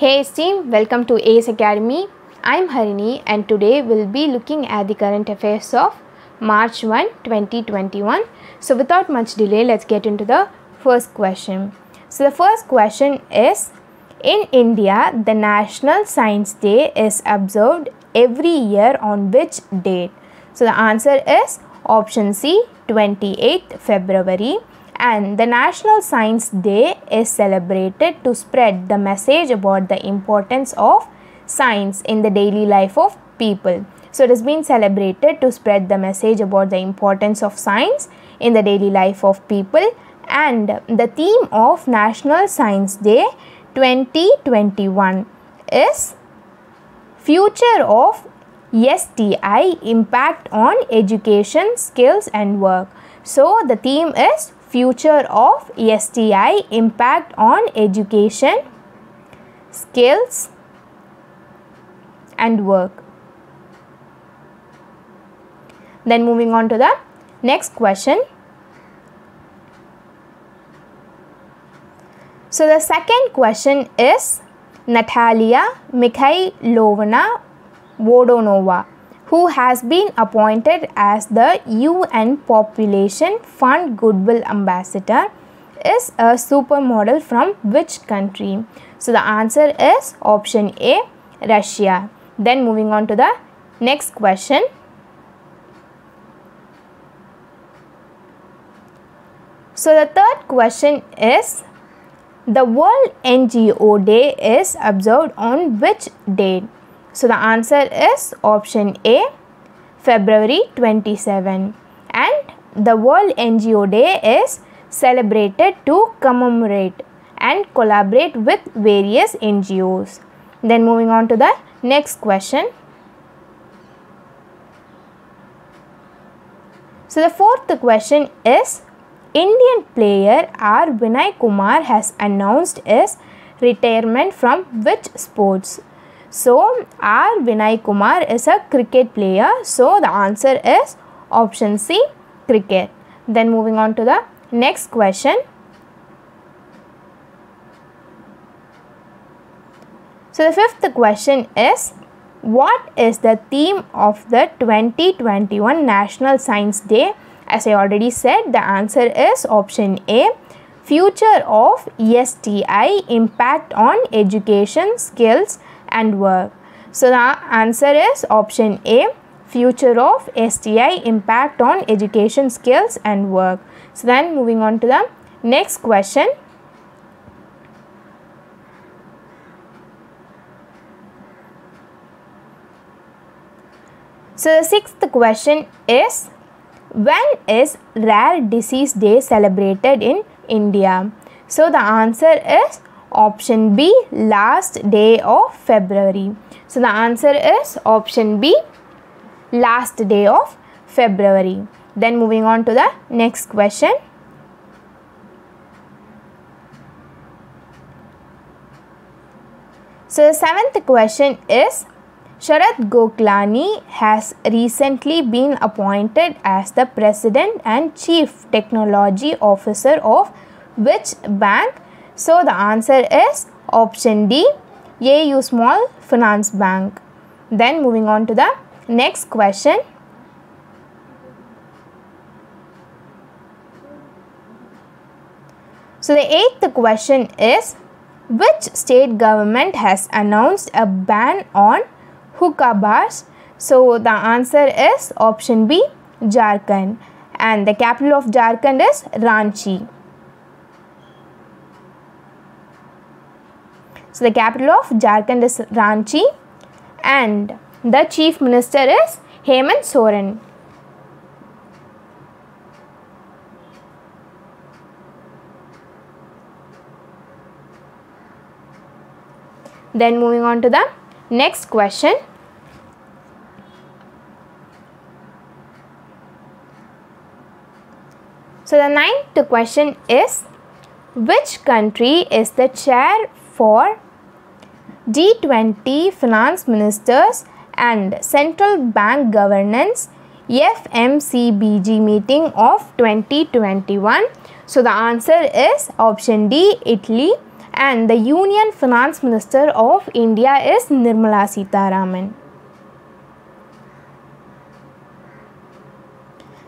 Hey team, welcome to ACE Academy. I'm Harini and today we'll be looking at the current affairs of March 1, 2021. So without much delay, let's get into the first question. So the first question is, in India, the National Science Day is observed every year on which date? So the answer is option C, 28th February. And the National Science Day is celebrated to spread the message about the importance of science in the daily life of people. So it has been celebrated to spread the message about the importance of science in the daily life of people. And the theme of National Science Day 2021 is Future of STI, Impact on Education, Skills and Work. So the theme is Future of STI, Impact on Education, Skills and Work. Then moving on to the next question. So the second question is Natalia Mikhailovna Vodonova, who has been appointed as the UN Population Fund Goodwill Ambassador, is a supermodel from which country? So the answer is option A, Russia. Then moving on to the next question. So the third question is, the World NGO Day is observed on which date? So the answer is option A, February 27. And the World NGO Day is celebrated to commemorate and collaborate with various NGOs. Then moving on to the next question. So the fourth question is, Indian player R. Vinay Kumar has announced his retirement from which sports? So R. Vinay Kumar is a cricket player. So the answer is option C, cricket. Then moving on to the next question. So the fifth question is, what is the theme of the 2021 National Science Day? As I already said, the answer is option A, Future of STI, Impact on Education, Skills and Work. So the answer is option A, Future of STI, Impact on Education, Skills and Work. So then moving on to the next question. So the sixth question is, when is Rare Disease Day celebrated in India? So the answer is option B, last day of February. So the answer is option B, last day of February. Then moving on to the next question. So the seventh question is, Sharat Goklani has recently been appointed as the President and Chief Technology Officer of which bank? So the answer is option D, AU Small Finance Bank. Then moving on to the next question. So the eighth question is, which state government has announced a ban on hookah bars? So the answer is option B, Jharkhand. And the capital of Jharkhand is Ranchi. So the capital of Jharkhand is Ranchi and the chief minister is Hemant Soren. Then moving on to the next question. So the ninth question is, which country is the chair for G20 Finance Ministers and Central Bank Governance FMCBG meeting of 2021? So the answer is option D, Italy. and the Union Finance Minister of India is Nirmala Sitharaman.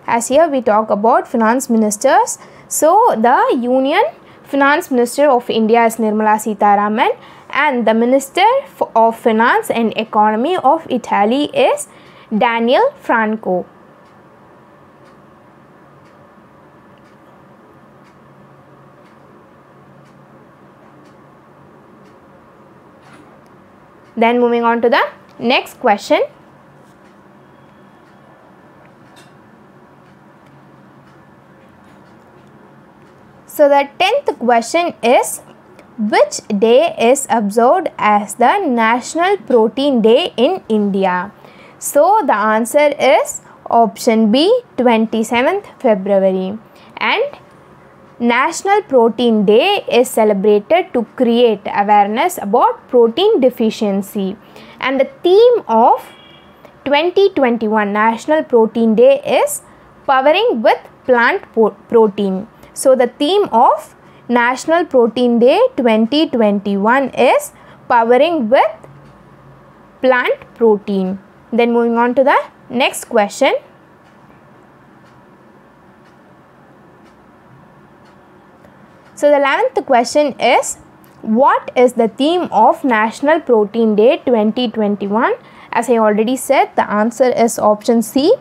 As here we talk about finance ministers, so the Union Finance Minister of India is Nirmala Sitharaman, and the Minister of Finance and Economy of Italy is Daniel Franco. Then moving on to the next question. So the 10th question is, which day is observed as the National Protein Day in India? So the answer is option B, 27th February. And National Protein Day is celebrated to create awareness about protein deficiency, and the theme of 2021 National Protein Day is powering with plant protein. So the theme of National Protein Day 2021 is powering with plant protein. Then moving on to the next question. So the 11th question is, what is the theme of National Protein Day 2021? As I already said, the answer is option C,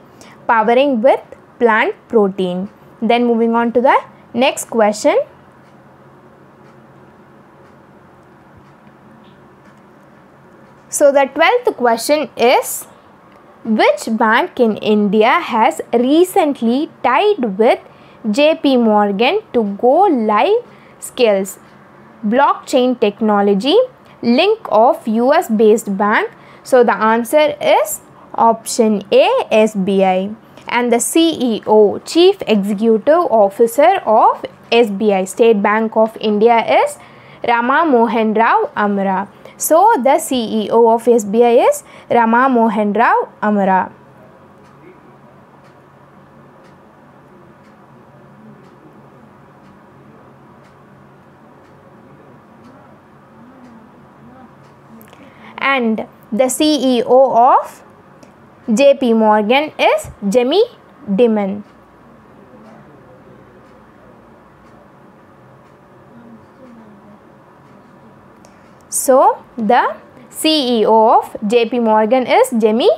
powering with plant protein. Then moving on to the next question. So the 12th question is, which bank in India has recently tied with JP Morgan to go live skills blockchain technology link of US based bank? So the answer is option A, SBI, and the CEO, Chief Executive Officer of SBI, State Bank of India, is Rama Mohan Rao Amara. So the CEO of SBI is Rama Mohan Rao Amara. And the CEO of JP Morgan is Jamie Dimon. So the CEO of JP Morgan is Jamie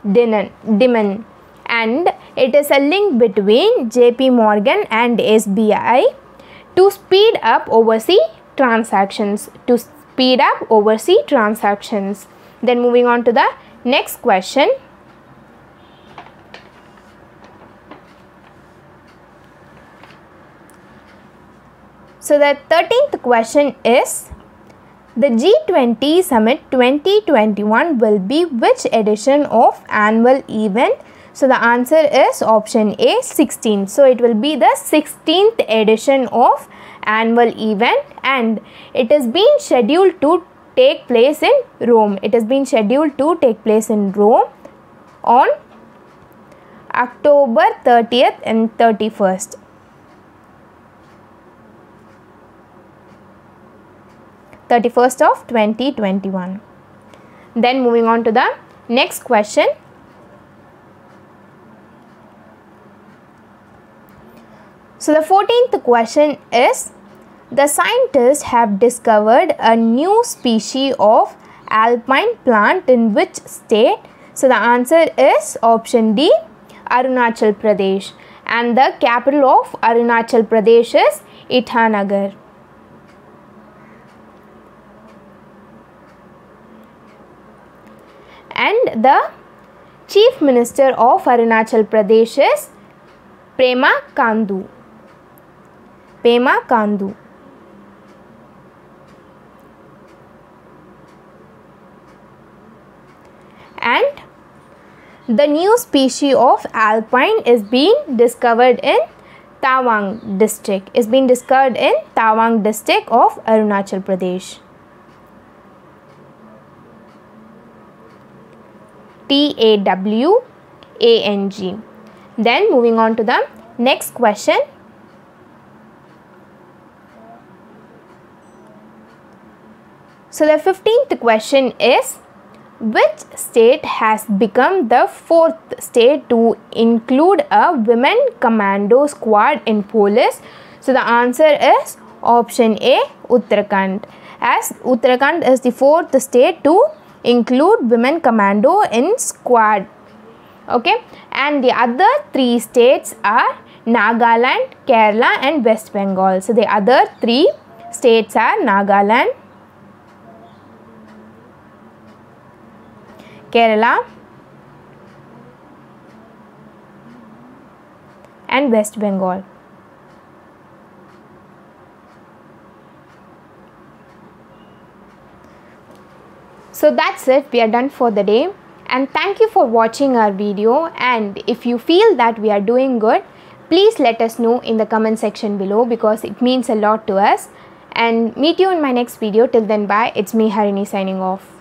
Dimon, and it is a link between JP Morgan and SBI to speed up overseas transactions. Then moving on to the next question. So the 13th question is, the G20 Summit 2021 will be which edition of annual event? So the answer is option A, 16. So it will be the 16th edition of annual event, and it is being scheduled to take place in Rome. It has been scheduled to take place in Rome on October 30th and 31st. of 2021. Then moving on to the next question. So the 14th question is, the scientists have discovered a new species of alpine plant in which state? So the answer is option D, Arunachal Pradesh, and the capital of Arunachal Pradesh is Itanagar. And the Chief Minister of Arunachal Pradesh is Pema Khandu. And the new species of alpine is being discovered in Tawang district. Of Arunachal Pradesh. TAWANG. Then moving on to the next question. So the 15th question is, which state has become the 4th state to include a women commando squad in police? So the answer is option A, Uttarakhand, as Uttarakhand is the 4th state to include women commando in squad. Okay, and the other 3 states are Nagaland, Kerala and West Bengal. So the other 3 states are Nagaland, Kerala and West Bengal. So that's it, we are done for the day, and thank you for watching our video. And if you feel that we are doing good, please let us know in the comment section below, because it means a lot to us. And meet you in my next video. Till then, bye. It's me, Harini, signing off.